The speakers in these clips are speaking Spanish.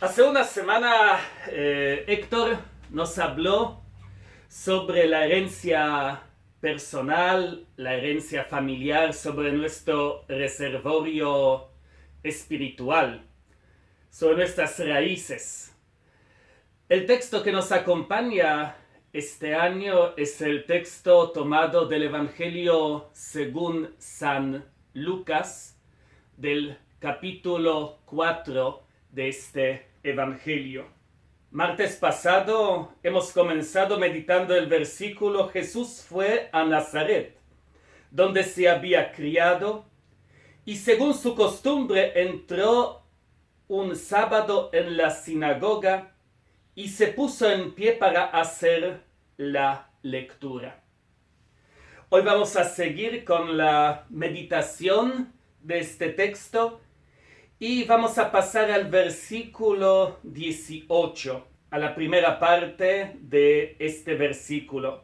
Hace una semana Héctor nos habló sobre la herencia personal, la herencia familiar, sobre nuestro reservorio espiritual, sobre nuestras raíces. El texto que nos acompaña este año es el texto tomado del Evangelio según San Lucas, del capítulo 4 de este Evangelio. Martes pasado hemos comenzado meditando el versículo Jesús fue a Nazaret, donde se había criado, y según su costumbre entró un sábado en la sinagoga y se puso en pie para hacer la lectura. Hoy vamos a seguir con la meditación de este texto y vamos a pasar al versículo 18, a la primera parte de este versículo.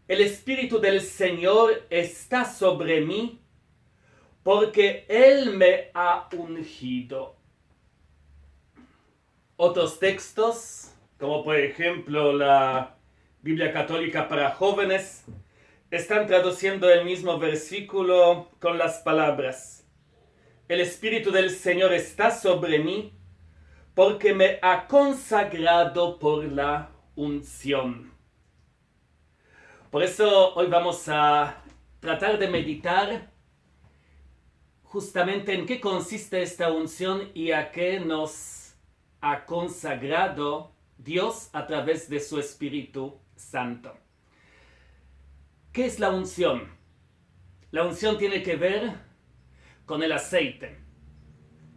El Espíritu del Señor está sobre mí porque Él me ha ungido. Otros textos, como por ejemplo la Biblia Católica para Jóvenes, están traduciendo el mismo versículo con las palabras: el Espíritu del Señor está sobre mí porque me ha consagrado por la unción. Por eso hoy vamos a tratar de meditar justamente en qué consiste esta unción y a qué nos ha consagrado Dios a través de su Espíritu Santo. ¿Qué es la unción? La unción tiene que ver con el aceite.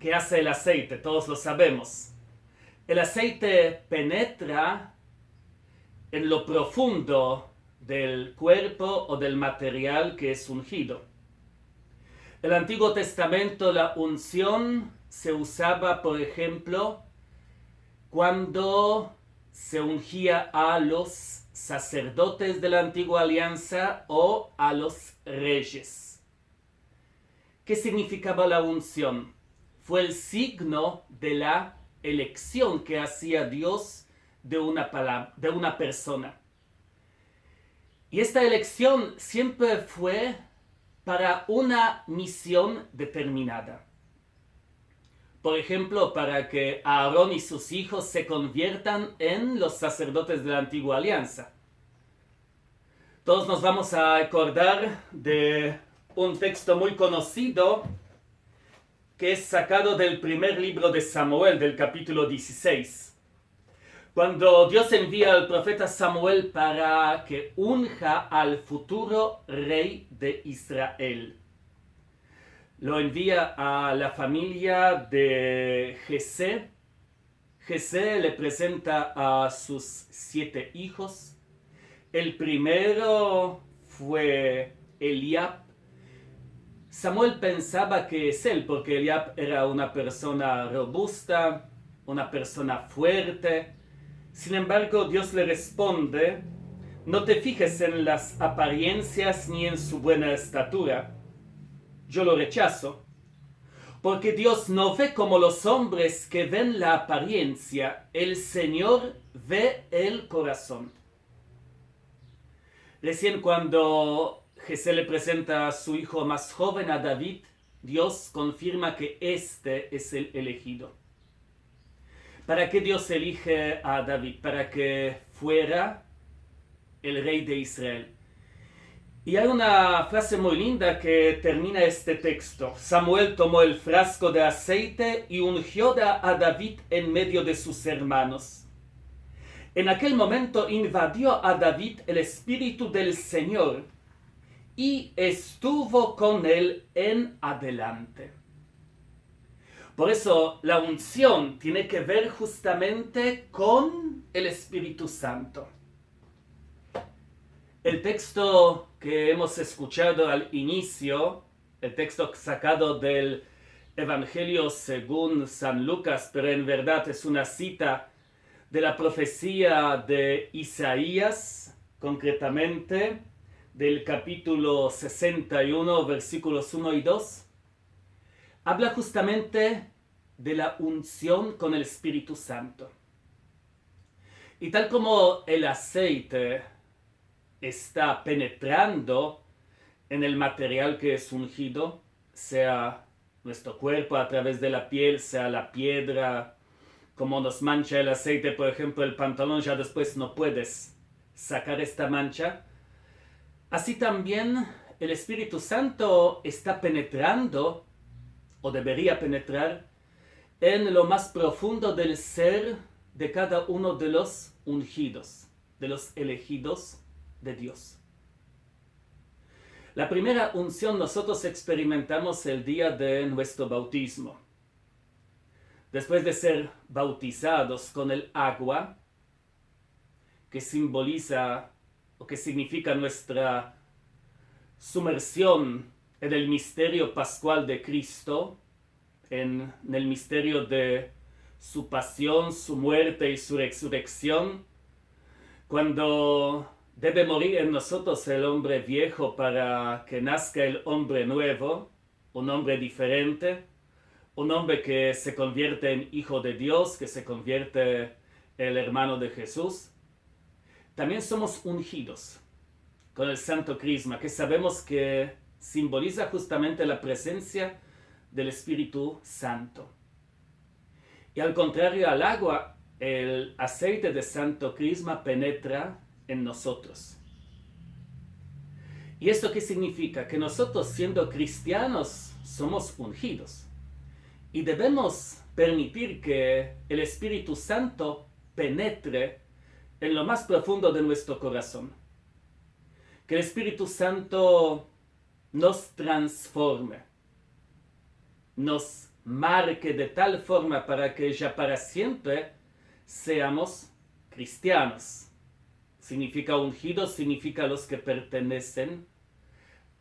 ¿Qué hace el aceite? Todos lo sabemos. El aceite penetra en lo profundo del cuerpo o del material que es ungido. En el Antiguo Testamento la unción se usaba, por ejemplo, cuando se ungía a los sacerdotes de la Antigua Alianza o a los reyes. ¿Qué significaba la unción? Fue el signo de la elección que hacía Dios de una persona. Y esta elección siempre fue para una misión determinada. Por ejemplo, para que Aarón y sus hijos se conviertan en los sacerdotes de la Antigua Alianza. Todos nos vamos a acordar de un texto muy conocido que es sacado del primer libro de Samuel, del capítulo 16. Cuando Dios envía al profeta Samuel para que unja al futuro rey de Israel. Lo envía a la familia de Jesé. Jesé le presenta a sus 7 hijos. El primero fue Eliab. Samuel pensaba que es él, porque Eliab era una persona robusta, una persona fuerte. Sin embargo, Dios le responde: no te fijes en las apariencias ni en su buena estatura. Yo lo rechazo, porque Dios no ve como los hombres que ven la apariencia. El Señor ve el corazón. Recién cuando Jesé le presenta a su hijo más joven, a David, Dios confirma que este es el elegido. ¿Para qué Dios elige a David? Para que fuera el rey de Israel. Y hay una frase muy linda que termina este texto. Samuel tomó el frasco de aceite y ungió a David en medio de sus hermanos. En aquel momento invadió a David el Espíritu del Señor y estuvo con él en adelante. Por eso la unción tiene que ver justamente con el Espíritu Santo. El texto que hemos escuchado al inicio, el texto sacado del Evangelio según San Lucas, pero en verdad es una cita de la profecía de Isaías, concretamente del capítulo 61, versículos 1 y 2, habla justamente de la unción con el Espíritu Santo. Y tal como el aceite está penetrando en el material que es ungido, sea nuestro cuerpo a través de la piel, sea la piedra, como nos mancha el aceite, por ejemplo, el pantalón, ya después no puedes sacar esta mancha. Así también el Espíritu Santo está penetrando, o debería penetrar, en lo más profundo del ser de cada uno de los ungidos, de los elegidos de Dios. La primera unción nosotros experimentamos el día de nuestro bautismo. Después de ser bautizados con el agua, que simboliza o que significa nuestra sumersión en el misterio pascual de Cristo, en el misterio de su pasión, su muerte y su resurrección, cuando debe morir en nosotros el hombre viejo para que nazca el hombre nuevo, un hombre diferente, un hombre que se convierte en hijo de Dios, que se convierte en el hermano de Jesús. También somos ungidos con el Santo Crisma, que sabemos que simboliza justamente la presencia del Espíritu Santo. Y al contrario al agua, el aceite de Santo Crisma penetra en nosotros. ¿Y esto qué significa? Que nosotros, siendo cristianos, somos ungidos. Y debemos permitir que el Espíritu Santo penetre en lo más profundo de nuestro corazón. Que el Espíritu Santo nos transforme, nos marque de tal forma para que ya para siempre seamos cristianos. Significa ungidos, significa los que pertenecen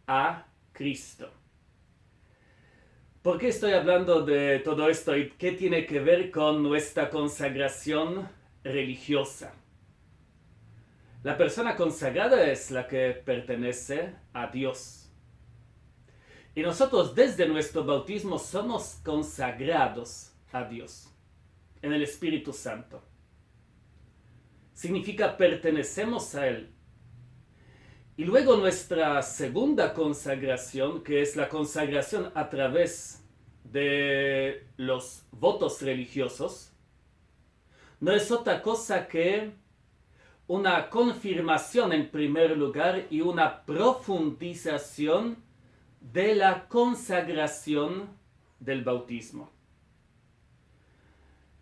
a Cristo. ¿Por qué estoy hablando de todo esto y qué tiene que ver con nuestra consagración religiosa? La persona consagrada es la que pertenece a Dios. Y nosotros desde nuestro bautismo somos consagrados a Dios en el Espíritu Santo. Significa pertenecemos a Él. Y luego nuestra segunda consagración, que es la consagración a través de los votos religiosos, no es otra cosa que una confirmación en primer lugar y una profundización de la consagración del bautismo.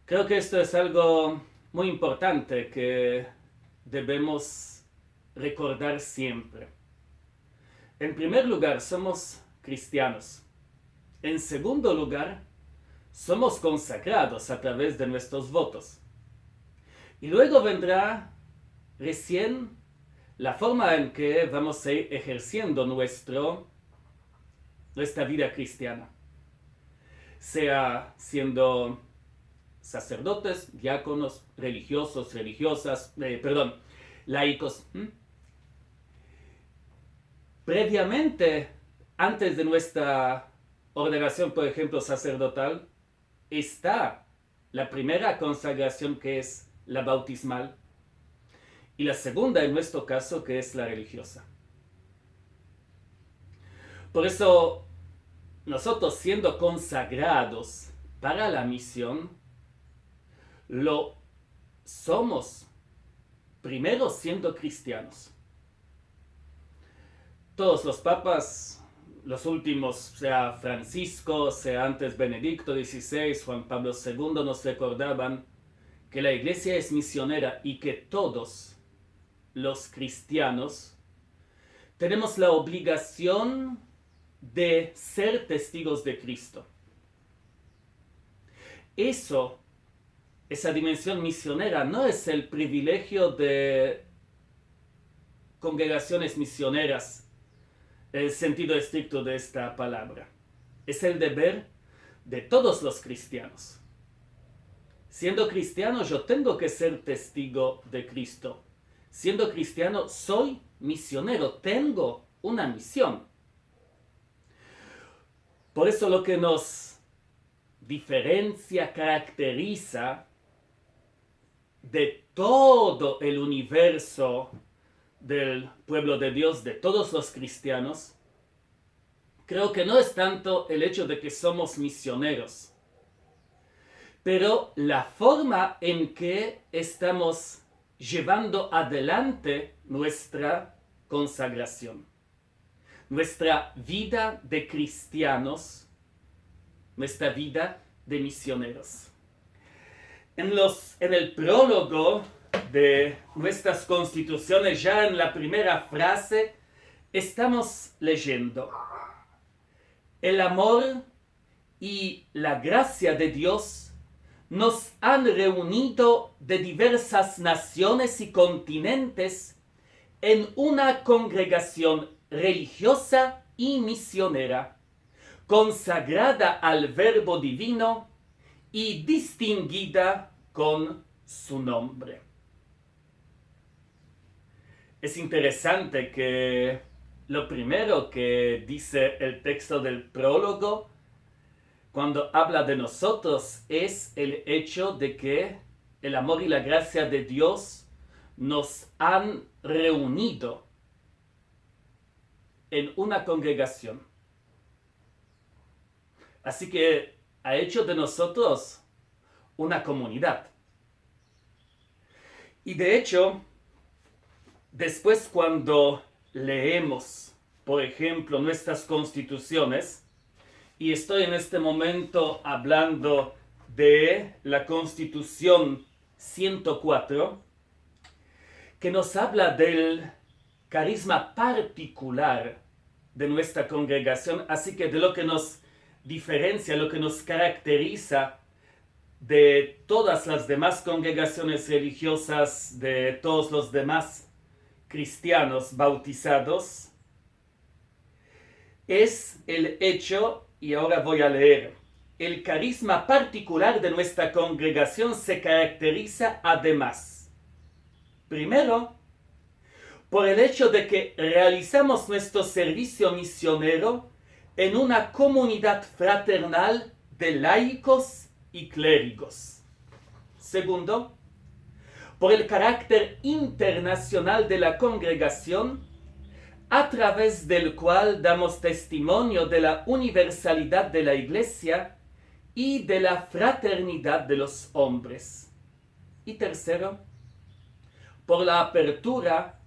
Creo que esto es algo muy importante que debemos recordar siempre. En primer lugar, somos cristianos. En segundo lugar, somos consagrados a través de nuestros votos. Y luego vendrá recién la forma en que vamos a ir ejerciendo nuestra vida cristiana. Sea siendo sacerdotes, diáconos, religiosos, religiosas, laicos. Previamente, antes de nuestra ordenación, por ejemplo, sacerdotal, está la primera consagración, que es la bautismal, y la segunda, en nuestro caso, que es la religiosa. Por eso, nosotros, siendo consagrados para la misión, lo somos primero siendo cristianos. Todos los papas, los últimos, sea Francisco, sea antes Benedicto XVI, Juan Pablo II, nos recordaban que la Iglesia es misionera y que todos los cristianos tenemos la obligación de ser testigos de Cristo. Esa dimensión misionera no es el privilegio de congregaciones misioneras, en el sentido estricto de esta palabra. Es el deber de todos los cristianos. Siendo cristiano, yo tengo que ser testigo de Cristo. Siendo cristiano, soy misionero, tengo una misión. Por eso lo que nos diferencia, caracteriza de todo el universo del pueblo de Dios, de todos los cristianos, creo que no es tanto el hecho de que somos misioneros, pero la forma en que estamos llevando adelante nuestra consagración, nuestra vida de cristianos, nuestra vida de misioneros. En el prólogo de nuestras constituciones, ya en la primera frase, estamos leyendo: el amor y la gracia de Dios nos han reunido de diversas naciones y continentes en una congregación religiosa y misionera, consagrada al Verbo Divino y distinguida con su nombre. Es interesante que lo primero que dice el texto del prólogo cuando habla de nosotros es el hecho de que el amor y la gracia de Dios nos han reunido en una congregación. Así que ha hecho de nosotros una comunidad. Y de hecho, después cuando leemos, por ejemplo, nuestras constituciones, y estoy en este momento hablando de la Constitución 104, que nos habla del carisma particular de nuestra congregación, así que de lo que nos diferencia, lo que nos caracteriza de todas las demás congregaciones religiosas, de todos los demás cristianos bautizados, es el hecho, y ahora voy a leer: el carisma particular de nuestra congregación se caracteriza además, primero, por el hecho de que realizamos nuestro servicio misionero en una comunidad fraternal de laicos y clérigos. Segundo, por el carácter internacional de la congregación, a través del cual damos testimonio de la universalidad de la Iglesia y de la fraternidad de los hombres. Y tercero, por la apertura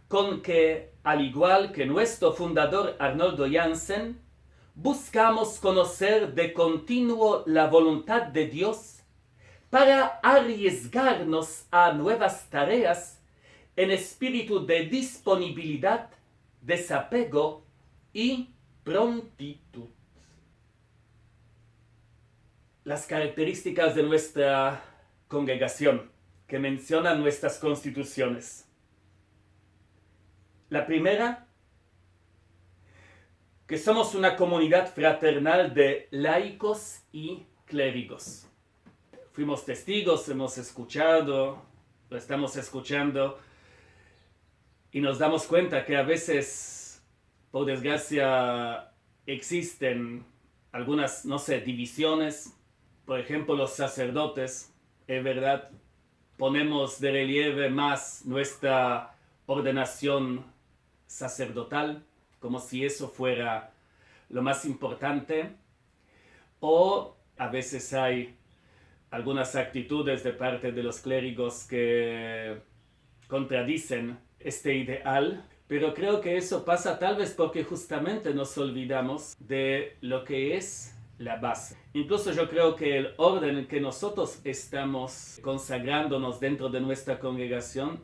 con que, al igual que nuestro fundador Arnoldo Jansen, buscamos conocer de continuo la voluntad de Dios para arriesgarnos a nuevas tareas en espíritu de disponibilidad, desapego y prontitud. Las características de nuestra congregación que mencionan nuestras constituciones. La primera, que somos una comunidad fraternal de laicos y clérigos. Fuimos testigos, hemos escuchado, lo estamos escuchando, y nos damos cuenta que a veces, por desgracia, existen algunas, divisiones. Por ejemplo, los sacerdotes, es verdad, ponemos de relieve más nuestra ordenación sacerdotal, como si eso fuera lo más importante. O a veces hay algunas actitudes de parte de los clérigos que contradicen este ideal, pero creo que eso pasa tal vez porque justamente nos olvidamos de lo que es la base. Incluso yo creo que el orden en que nosotros estamos consagrándonos dentro de nuestra congregación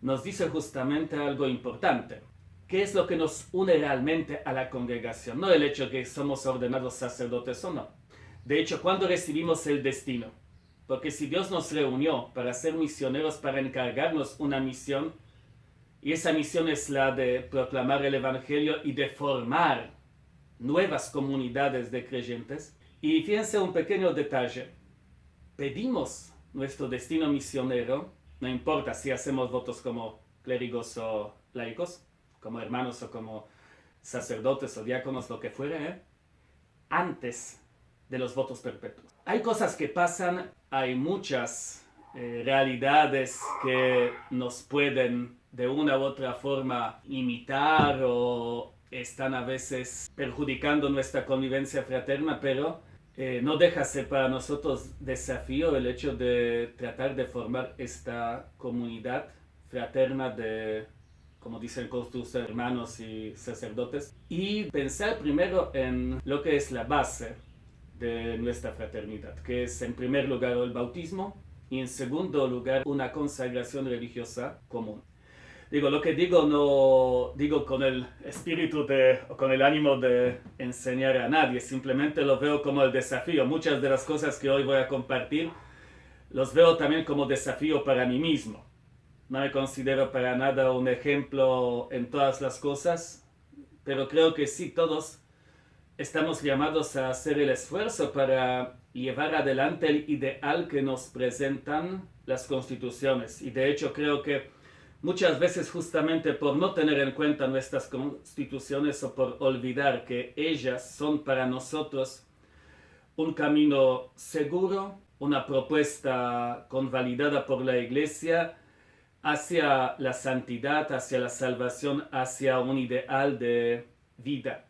nos dice justamente algo importante. ¿Qué es lo que nos une realmente a la congregación? No el hecho de que somos ordenados sacerdotes o no. De hecho, cuando recibimos el destino, porque si Dios nos reunió para ser misioneros, para encargarnos una misión, y esa misión es la de proclamar el Evangelio y de formar nuevas comunidades de creyentes. Y fíjense un pequeño detalle. Pedimos nuestro destino misionero, no importa si hacemos votos como clérigos o laicos, como hermanos o como sacerdotes o diáconos, lo que fuere, antes de los votos perpetuos. Hay cosas que pasan, hay muchas realidades que nos pueden de una u otra forma limitar o están a veces perjudicando nuestra convivencia fraterna, pero no deja ser para nosotros desafío el hecho de tratar de formar esta comunidad fraterna de, como dicen con sus hermanos y sacerdotes, y pensar primero en lo que es la base de nuestra fraternidad, que es en primer lugar el bautismo y en segundo lugar una consagración religiosa común. Lo que digo no digo con el espíritu o con el ánimo de enseñar a nadie, simplemente lo veo como el desafío. Muchas de las cosas que hoy voy a compartir los veo también como desafío para mí mismo. No me considero para nada un ejemplo en todas las cosas, pero creo que sí todos estamos llamados a hacer el esfuerzo para llevar adelante el ideal que nos presentan las constituciones. Y de hecho creo que muchas veces justamente por no tener en cuenta nuestras constituciones o por olvidar que ellas son para nosotros un camino seguro, una propuesta convalidada por la Iglesia hacia la santidad, hacia la salvación, hacia un ideal de vida.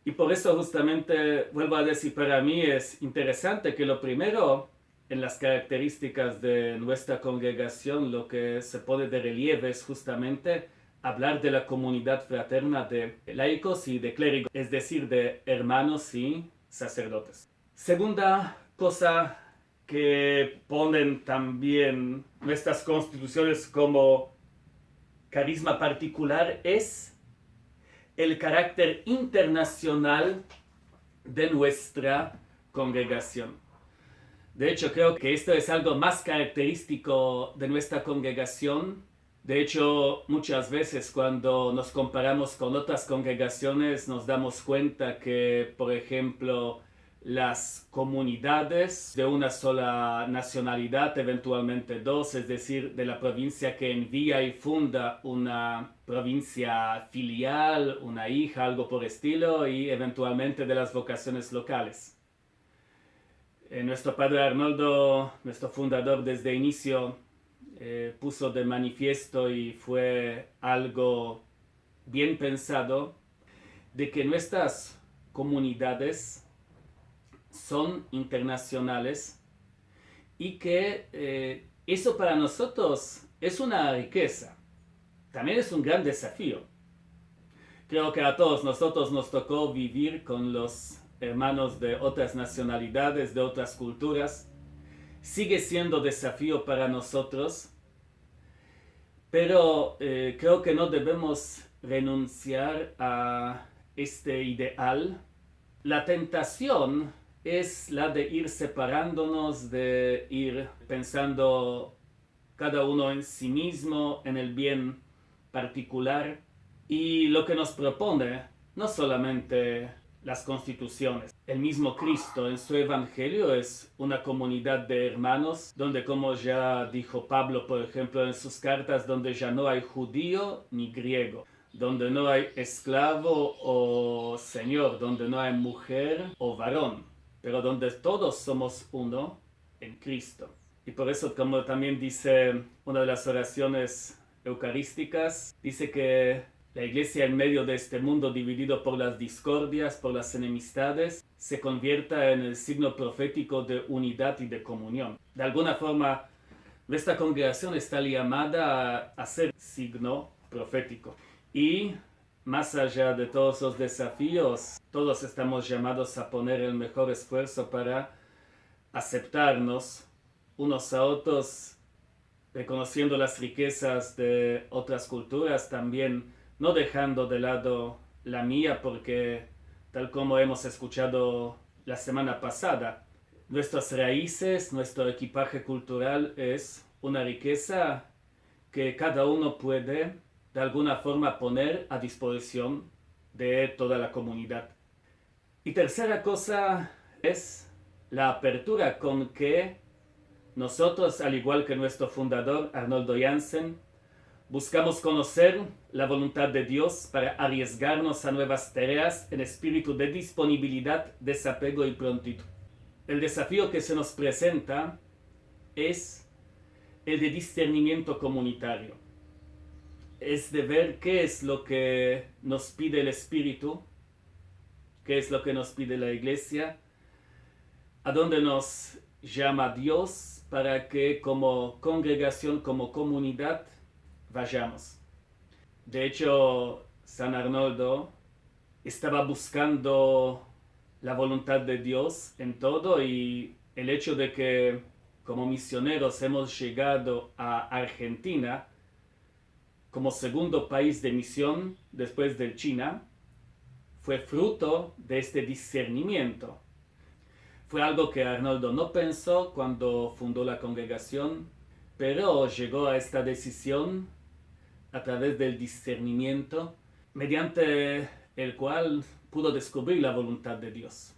Y por eso justamente vuelvo a decir, para mí es interesante que lo primero en las características de nuestra congregación, lo que se pone de relieve es justamente hablar de la comunidad fraterna de laicos y de clérigos, es decir, de hermanos y sacerdotes. Segunda cosa que ponen también nuestras constituciones como carisma particular es el carácter internacional de nuestra congregación. De hecho, creo que esto es algo más característico de nuestra congregación. De hecho, muchas veces cuando nos comparamos con otras congregaciones nos damos cuenta que, por ejemplo, las comunidades de una sola nacionalidad, eventualmente dos, es decir, de la provincia que envía y funda una provincia filial, una hija, algo por estilo, y eventualmente de las vocaciones locales. Nuestro padre Arnoldo, nuestro fundador desde inicio, puso de manifiesto y fue algo bien pensado de que nuestras comunidades son internacionales y que eso para nosotros es una riqueza, también es un gran desafío. Creo que a todos nosotros nos tocó vivir con los hermanos de otras nacionalidades, de otras culturas. Sigue siendo desafío para nosotros, pero creo que no debemos renunciar a este ideal. La tentación es la de ir separándonos, de ir pensando cada uno en sí mismo, en el bien particular. Y lo que nos propone, no solamente las constituciones, el mismo Cristo en su evangelio es una comunidad de hermanos, donde, como ya dijo Pablo, por ejemplo, en sus cartas, donde ya no hay judío ni griego, donde no hay esclavo o señor, donde no hay mujer o varón, pero donde todos somos uno en Cristo. Y por eso, como también dice una de las oraciones eucarísticas, dice que la Iglesia en medio de este mundo dividido por las discordias, por las enemistades, se convierta en el signo profético de unidad y de comunión. De alguna forma, nuestra congregación está llamada a ser signo profético. Y más allá de todos los desafíos, todos estamos llamados a poner el mejor esfuerzo para aceptarnos unos a otros, reconociendo las riquezas de otras culturas, también no dejando de lado la mía, porque tal como hemos escuchado la semana pasada, nuestras raíces, nuestro equipaje cultural es una riqueza que cada uno puede de alguna forma poner a disposición de toda la comunidad. Y tercera cosa es la apertura con que nosotros, al igual que nuestro fundador Arnoldo Jansen, Buscamos conocer la voluntad de Dios para arriesgarnos a nuevas tareas en espíritu de disponibilidad, desapego y prontitud. El desafío que se nos presenta es el de discernimiento comunitario. Es de ver qué es lo que nos pide el Espíritu, qué es lo que nos pide la Iglesia, a dónde nos llama Dios para que como congregación, como comunidad, vayamos. De hecho, San Arnoldo estaba buscando la voluntad de Dios en todo, y el hecho de que como misioneros hemos llegado a Argentina como segundo país de misión después de China fue fruto de este discernimiento. Fue algo que Arnoldo no pensó cuando fundó la congregación, pero llegó a esta decisión a través del discernimiento, mediante el cual pudo descubrir la voluntad de Dios.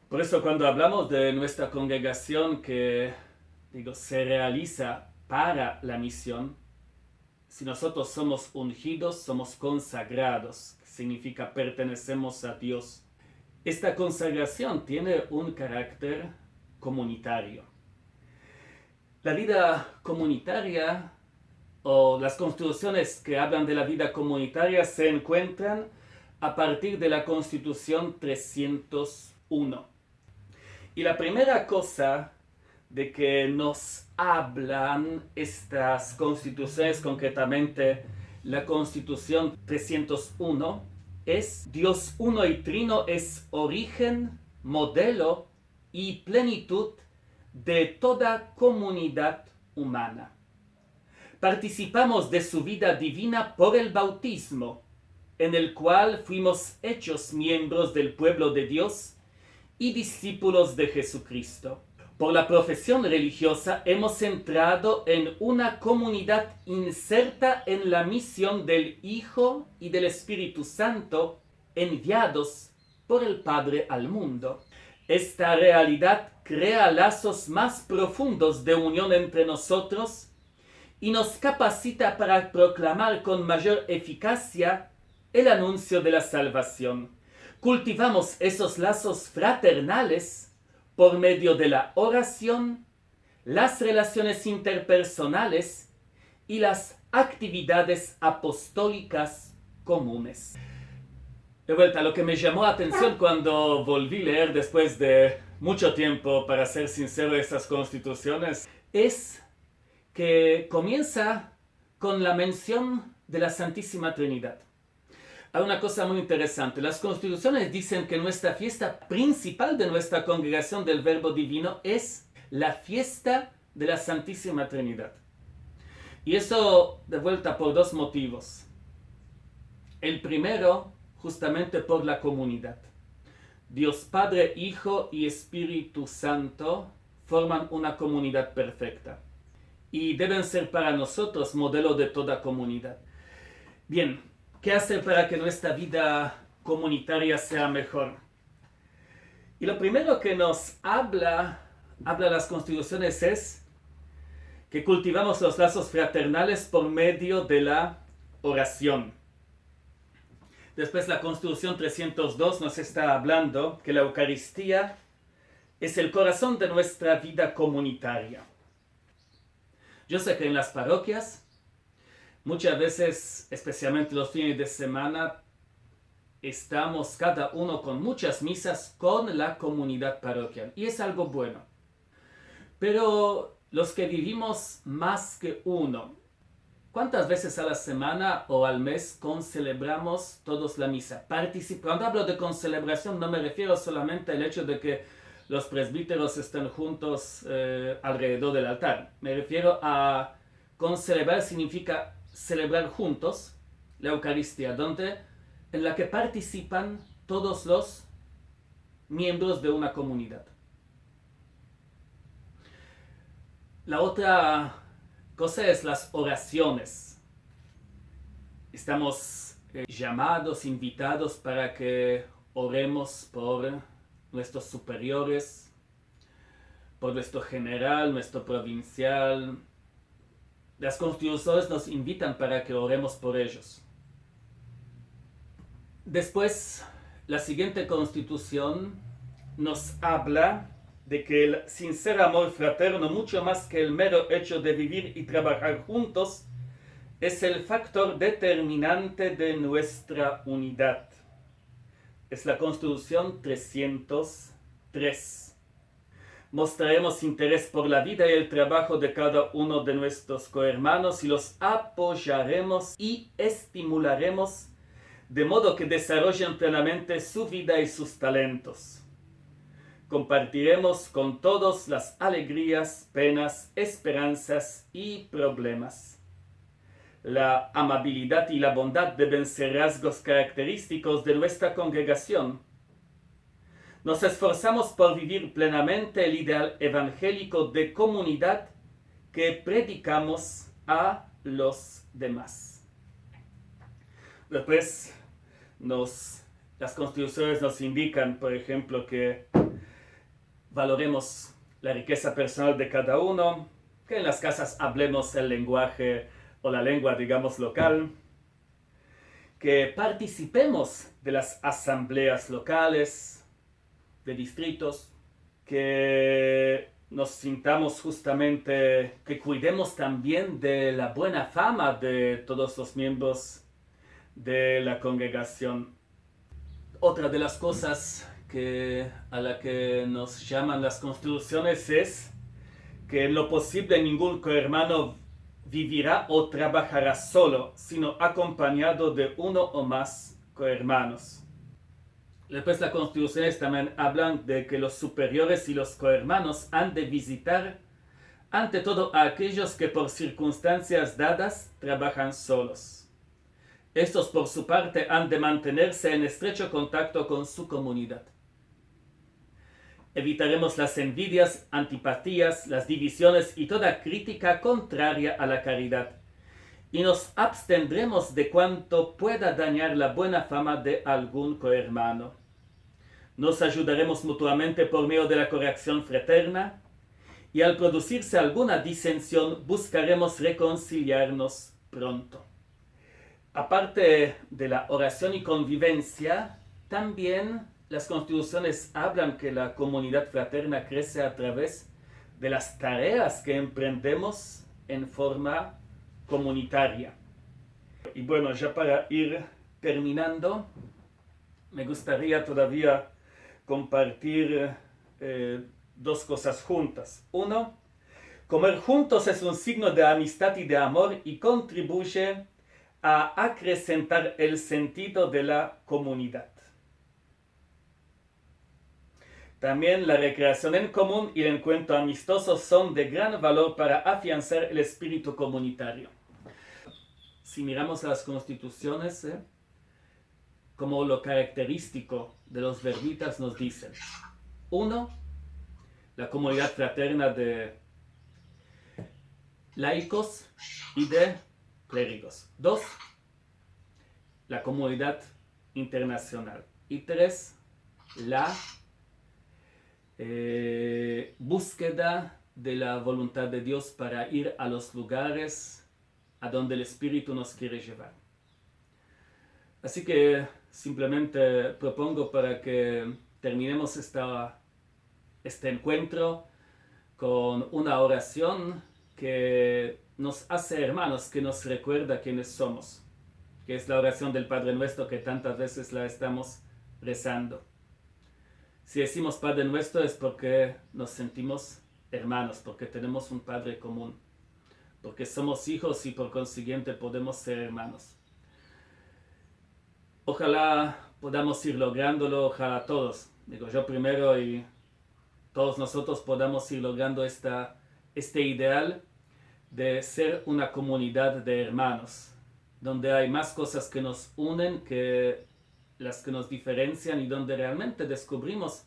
Por eso cuando hablamos de nuestra congregación que se realiza para la misión, si nosotros somos ungidos, somos consagrados, que significa pertenecemos a Dios. Esta consagración tiene un carácter comunitario. La vida comunitaria o las constituciones que hablan de la vida comunitaria se encuentran a partir de la Constitución 301. Y la primera cosa de que nos hablan estas constituciones, concretamente la Constitución 301, es Dios uno y trino es origen, modelo y plenitud de toda comunidad humana. Participamos de su vida divina por el bautismo, en el cual fuimos hechos miembros del pueblo de Dios y discípulos de Jesucristo. Por la profesión religiosa hemos entrado en una comunidad inserta en la misión del Hijo y del Espíritu Santo, enviados por el Padre al mundo. Esta realidad crea lazos más profundos de unión entre nosotros y nos capacita para proclamar con mayor eficacia el anuncio de la salvación. Cultivamos esos lazos fraternales por medio de la oración, las relaciones interpersonales y las actividades apostólicas comunes. De vuelta, lo que me llamó la atención cuando volví a leer después de mucho tiempo, para ser sincero, estas constituciones, es que comienza con la mención de la Santísima Trinidad. Hay una cosa muy interesante. Las constituciones dicen que nuestra fiesta principal de nuestra congregación del Verbo Divino es la fiesta de la Santísima Trinidad. Y eso de vuelta por dos motivos. El primero, justamente por la comunidad. Dios Padre, Hijo y Espíritu Santo forman una comunidad perfecta y deben ser para nosotros modelo de toda comunidad. Bien, ¿qué hacer para que nuestra vida comunitaria sea mejor? Y lo primero que nos habla las constituciones es que cultivamos los lazos fraternales por medio de la oración. Después la Constitución 302 nos está hablando que la Eucaristía es el corazón de nuestra vida comunitaria. Yo sé que en las parroquias muchas veces, especialmente los fines de semana, estamos cada uno con muchas misas con la comunidad parroquial. Y es algo bueno. Pero los que vivimos más que uno, ¿cuántas veces a la semana o al mes concelebramos todos la misa? Cuando hablo de concelebración no me refiero solamente al hecho de que los presbíteros estén juntos alrededor del altar. Me refiero a concelebrar significa celebrar juntos la Eucaristía, en la que participan todos los miembros de una comunidad. La otra cosa es las oraciones. Estamos llamados, invitados para que oremos por nuestros superiores, por nuestro general, nuestro provincial, Las constituciones nos invitan para que oremos por ellos. Después, la siguiente constitución nos habla de que el sincero amor fraterno, mucho más que el mero hecho de vivir y trabajar juntos, es el factor determinante de nuestra unidad. Es la Constitución 303. Mostraremos interés por la vida y el trabajo de cada uno de nuestros cohermanos y los apoyaremos y estimularemos de modo que desarrollen plenamente su vida y sus talentos. Compartiremos con todos las alegrías, penas, esperanzas y problemas. La amabilidad y la bondad deben ser rasgos característicos de nuestra congregación. Nos esforzamos por vivir plenamente el ideal evangélico de comunidad que predicamos a los demás. Después, las constituciones nos indican, por ejemplo, que valoremos la riqueza personal de cada uno, que en las casas hablemos el lenguaje o la lengua, digamos, local, que participemos de las asambleas locales, de distritos, que nos sintamos justamente, que cuidemos también de la buena fama de todos los miembros de la congregación. Otra de las cosas a la que nos llaman las constituciones es que en lo posible ningún cohermano vivirá o trabajará solo, sino acompañado de uno o más cohermanos. Después las constituciones también hablan de que los superiores y los cohermanos han de visitar ante todo a aquellos que por circunstancias dadas trabajan solos. Estos por su parte han de mantenerse en estrecho contacto con su comunidad. Evitaremos las envidias, antipatías, las divisiones y toda crítica contraria a la caridad, y nos abstendremos de cuanto pueda dañar la buena fama de algún cohermano. Nos ayudaremos mutuamente por medio de la corrección fraterna, y al producirse alguna disensión buscaremos reconciliarnos pronto. Aparte de la oración y convivencia, también las constituciones hablan que la comunidad fraterna crece a través de las tareas que emprendemos en forma comunitaria. Y bueno, ya para ir terminando, me gustaría todavía compartir dos cosas juntas. Uno, comer juntos es un signo de amistad y de amor y contribuye a acrecentar el sentido de la comunidad. También la recreación en común y el encuentro amistoso son de gran valor para afianzar el espíritu comunitario. Si miramos a las constituciones, como lo característico de los verbitas nos dicen: 1. La comunidad fraterna de laicos y de clérigos. 2. La comunidad internacional. Y 3. La búsqueda de la voluntad de Dios para ir a los lugares a donde el Espíritu nos quiere llevar. Así que simplemente propongo para que terminemos este encuentro con una oración que nos hace hermanos, que nos recuerda quiénes somos, que es la oración del Padre Nuestro que tantas veces la estamos rezando. Si decimos Padre Nuestro es porque nos sentimos hermanos, porque tenemos un Padre común, porque somos hijos y por consiguiente podemos ser hermanos. Ojalá podamos ir lográndolo, ojalá todos, digo yo primero, y todos nosotros podamos ir logrando este ideal de ser una comunidad de hermanos, donde hay más cosas que nos unen que las que nos diferencian y donde realmente descubrimos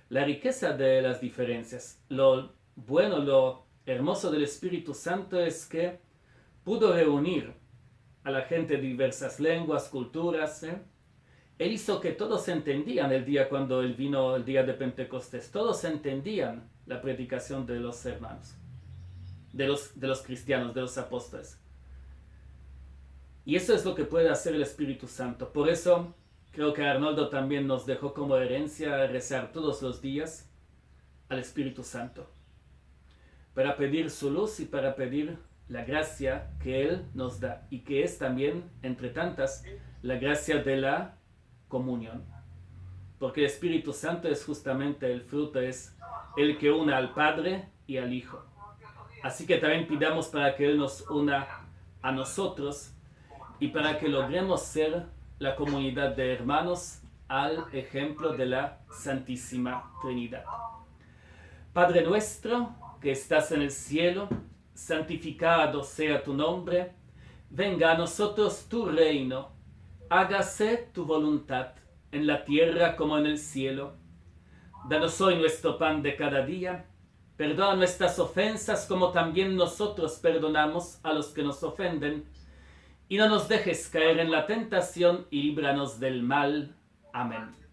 la riqueza de las diferencias. Lo bueno, lo hermoso del Espíritu Santo es que pudo reunir a la gente de diversas lenguas, culturas. Él hizo que todos entendían el día cuando él vino, el día de Pentecostés. Todos entendían la predicación de los hermanos. de los cristianos, de los apóstoles. Y eso es lo que puede hacer el Espíritu Santo. Por eso creo que Arnoldo también nos dejó como herencia rezar todos los días al Espíritu Santo, para pedir su luz y para pedir la gracia que Él nos da, y que es también, entre tantas, la gracia de la comunión. Porque el Espíritu Santo es justamente el fruto, es el que une al Padre y al Hijo. Así que también pidamos para que Él nos una a nosotros y para que logremos ser la comunidad de hermanos al ejemplo de la Santísima Trinidad. Padre nuestro, que estás en el cielo, santificado sea tu nombre, venga a nosotros tu reino, hágase tu voluntad, en la tierra como en el cielo. Danos hoy nuestro pan de cada día, perdona nuestras ofensas como también nosotros perdonamos a los que nos ofenden, y no nos dejes caer en la tentación y líbranos del mal. Amén.